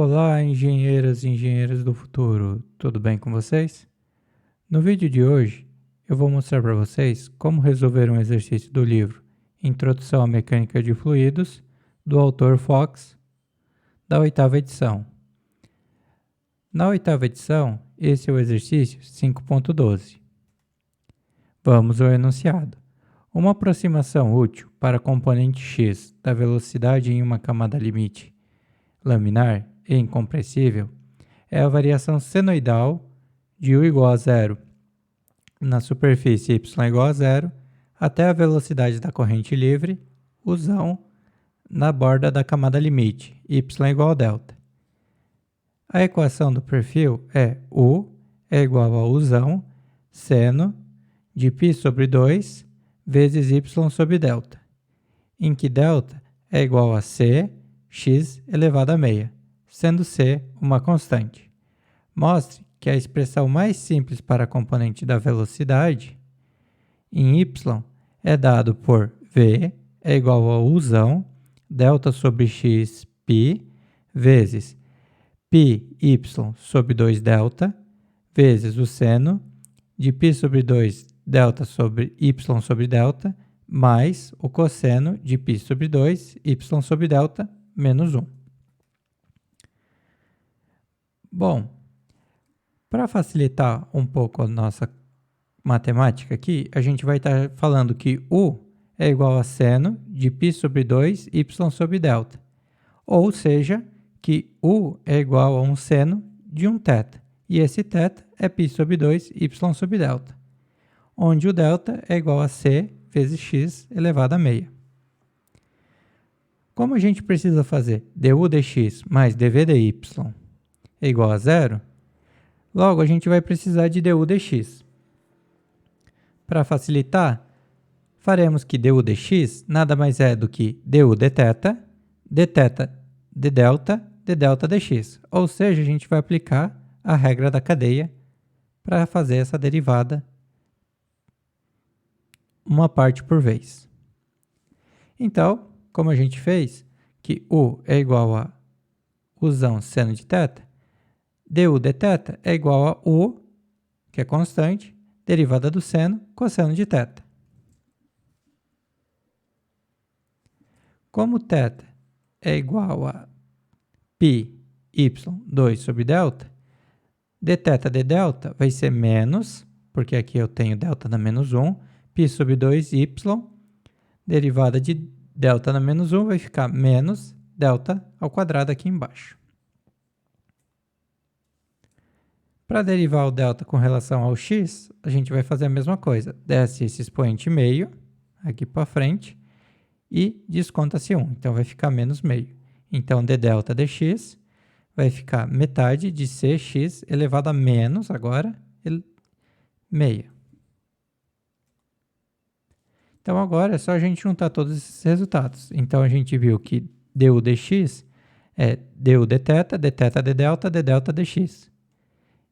Olá, engenheiras e engenheiros do futuro, tudo bem com vocês? No vídeo de hoje, eu vou mostrar para vocês como resolver um exercício do livro Introdução à Mecânica de Fluidos, do autor Fox, da 8ª edição. Na 8ª edição, esse é o exercício 5.12. Vamos ao enunciado. Uma aproximação útil para a componente x da velocidade em uma camada limite laminar e incompressível é a variação senoidal de u igual a zero na superfície y igual a zero até a velocidade da corrente livre, uzão, na borda da camada limite, y igual a delta. A equação do perfil é U é igual a uzão seno de π sobre 2 vezes y sobre delta, em que delta é igual a c x elevado a meia, sendo c uma constante. Mostre que a expressão mais simples para a componente da velocidade em y é dado por v é igual a uzão delta sobre x π vezes πy sobre 2 delta vezes o seno de π sobre 2 delta sobre y sobre delta mais o cosseno de π sobre 2 y sobre delta menos 1. Bom, para facilitar um pouco a nossa matemática aqui, a gente vai estar falando que U é igual a seno de π sobre 2 y sobre delta, ou seja, que U é igual a um seno de um θ, e esse θ é π sobre 2 y sobre delta, onde o delta é igual a c vezes x elevado a meia. Como a gente precisa fazer du dx mais dv dy é igual a zero, logo a gente vai precisar de du dx. Para facilitar, faremos que du dx nada mais é do que du dθ, dθ d delta dx, ou seja, a gente vai aplicar a regra da cadeia para fazer essa derivada uma parte por vez. Então, como a gente fez, que U é igual a uzão seno de θ, du dθ é igual a U, que é constante, derivada do seno, cosseno de θ. Como θ é igual a πy 2 sobre delta, dθ d delta vai ser menos, porque aqui eu tenho delta na menos 1, π sobre 2y, derivada de delta na menos 1 vai ficar menos delta ao quadrado aqui embaixo. Para derivar o delta com relação ao x, a gente vai fazer a mesma coisa. Desce esse expoente meio, aqui para frente, e desconta-se 1. Então, vai ficar menos meio. Então, d delta dx vai ficar metade de cx elevado a menos, agora, meia. Então, agora é só a gente juntar todos esses resultados. Então, a gente viu que du dx é du dθ, dθ d delta dx.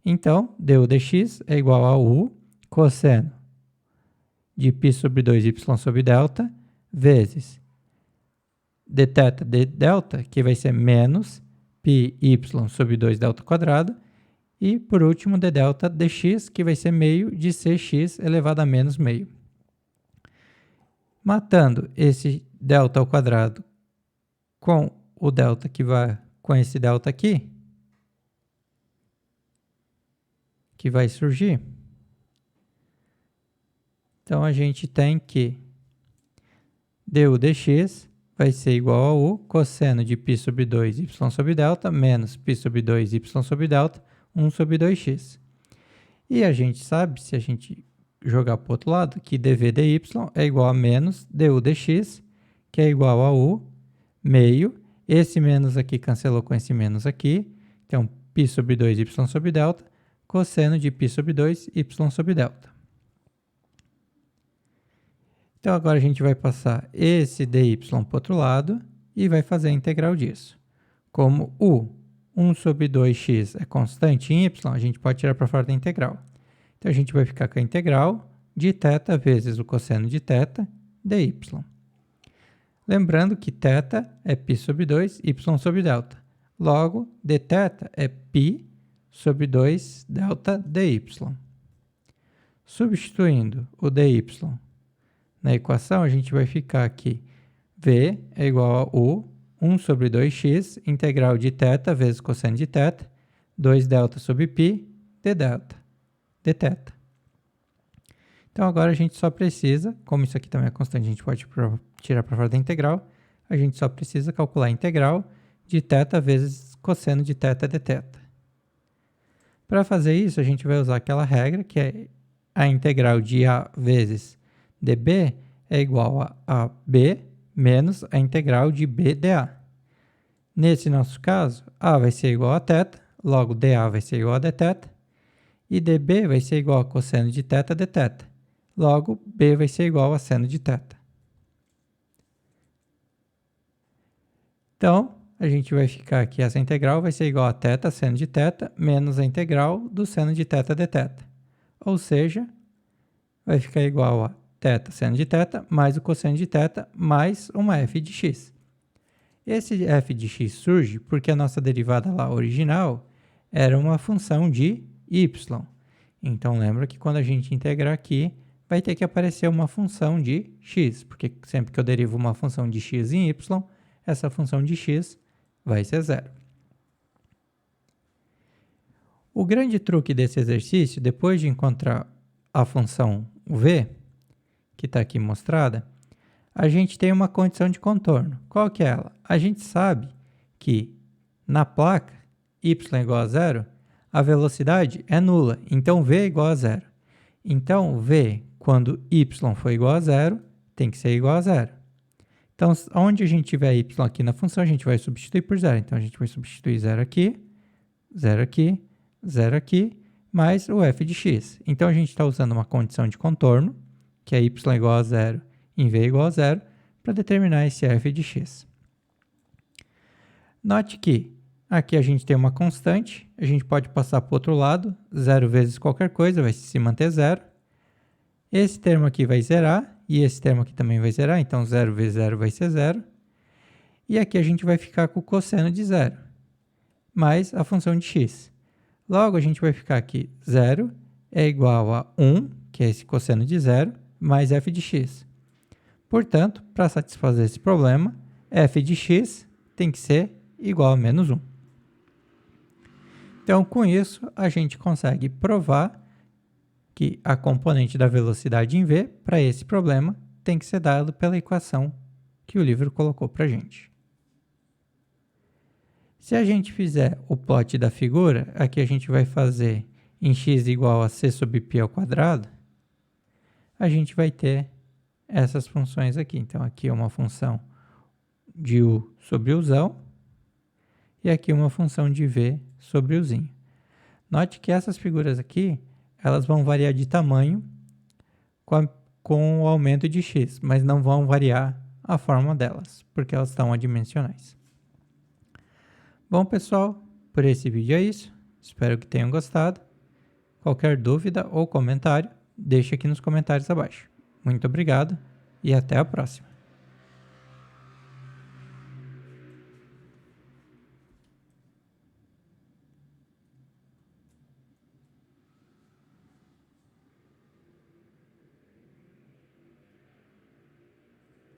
Então, du dx é igual a u cosseno de π sobre 2y sobre delta vezes dθ d delta, que vai ser menos πy sobre 2 delta quadrado, e, por último, d delta dx, que vai ser meio de cx elevado a menos meio. Matando esse delta ao quadrado com o delta que vai com esse delta aqui, que vai surgir, então a gente tem que du dx vai ser igual a u cosseno de π sobre 2 y sobre delta menos π sobre 2 y sobre delta, 1 sobre 2x. E a gente sabe, se a gente jogar para o outro lado, que dv dy é igual a menos du dx, que é igual a u meio, esse menos aqui cancelou com esse menos aqui, então π sobre 2 y sobre delta, cosseno de π sobre 2 y sobre delta. Então, agora a gente vai passar esse dy para o outro lado e vai fazer a integral disso. Como u, 1 sobre 2x é constante em y, a gente pode tirar para fora da integral. Então, a gente vai ficar com a integral de θ vezes o cosseno de θ dy. Lembrando que θ é π sobre 2, y sobre delta. Logo, dθ é π sobre 2 delta dy. Substituindo o dy na equação, a gente vai ficar aqui. V é igual a U, 1 sobre 2x, integral de θ vezes cosseno de θ, 2 delta sobre π, dθ. Então, agora a gente só precisa, como isso aqui também é constante, a gente pode tirar para fora da integral, a gente só precisa calcular a integral de θ vezes cosseno de θ dθ. Para fazer isso, a gente vai usar aquela regra, que é a integral de A vezes dB é igual a B menos a integral de B dA. Nesse nosso caso, A vai ser igual a θ, logo dA vai ser igual a dθ, e dB vai ser igual a cosseno de θ dθ. Logo, B vai ser igual a seno de θ. Então, a gente vai ficar aqui, essa integral vai ser igual a θ seno de θ menos a integral do seno de θ dθ. Ou seja, vai ficar igual a θ seno de θ mais o cosseno de θ mais uma f de x. Esse f de x surge porque a nossa derivada lá original era uma função de y. Então, lembra que quando a gente integrar aqui, vai ter que aparecer uma função de x, porque sempre que eu derivo uma função de x em y, essa função de x vai ser zero. O grande truque desse exercício, depois de encontrar a função v, que está aqui mostrada, a gente tem uma condição de contorno. Qual que é ela? A gente sabe que na placa y igual a zero, a velocidade é nula, então v é igual a zero. Então, v, quando y for igual a zero, tem que ser igual a zero. Então, onde a gente tiver y aqui na função, a gente vai substituir por zero. Então, a gente vai substituir zero aqui, zero aqui, zero aqui, mais o f de x. Então, a gente está usando uma condição de contorno, que é y igual a zero em v igual a zero, para determinar esse f de x. Note que aqui a gente tem uma constante, a gente pode passar para o outro lado, zero vezes qualquer coisa, vai se manter zero. Esse termo aqui vai zerar, e esse termo aqui também vai zerar, então 0 vezes 0 vai ser 0. E aqui a gente vai ficar com o cosseno de 0, mais a função de x. Logo, a gente vai ficar aqui 0 é igual a 1, que é esse cosseno de 0, mais f de x. Portanto, para satisfazer esse problema, f de x tem que ser igual a menos 1. Então, com isso, a gente consegue provar que a componente da velocidade em v, para esse problema, tem que ser dado pela equação que o livro colocou para a gente. Se a gente fizer o plot da figura, aqui a gente vai fazer em x igual a c sobre π ao quadrado, a gente vai ter essas funções aqui. Então, aqui é uma função de u sobre uzão, e aqui uma função de v sobre uzinho. Note que essas figuras aqui, elas vão variar de tamanho com o aumento de x, mas não vão variar a forma delas, porque elas estão adimensionais. Bom, pessoal, por esse vídeo é isso. Espero que tenham gostado. Qualquer dúvida ou comentário, deixe aqui nos comentários abaixo. Muito obrigado e até a próxima.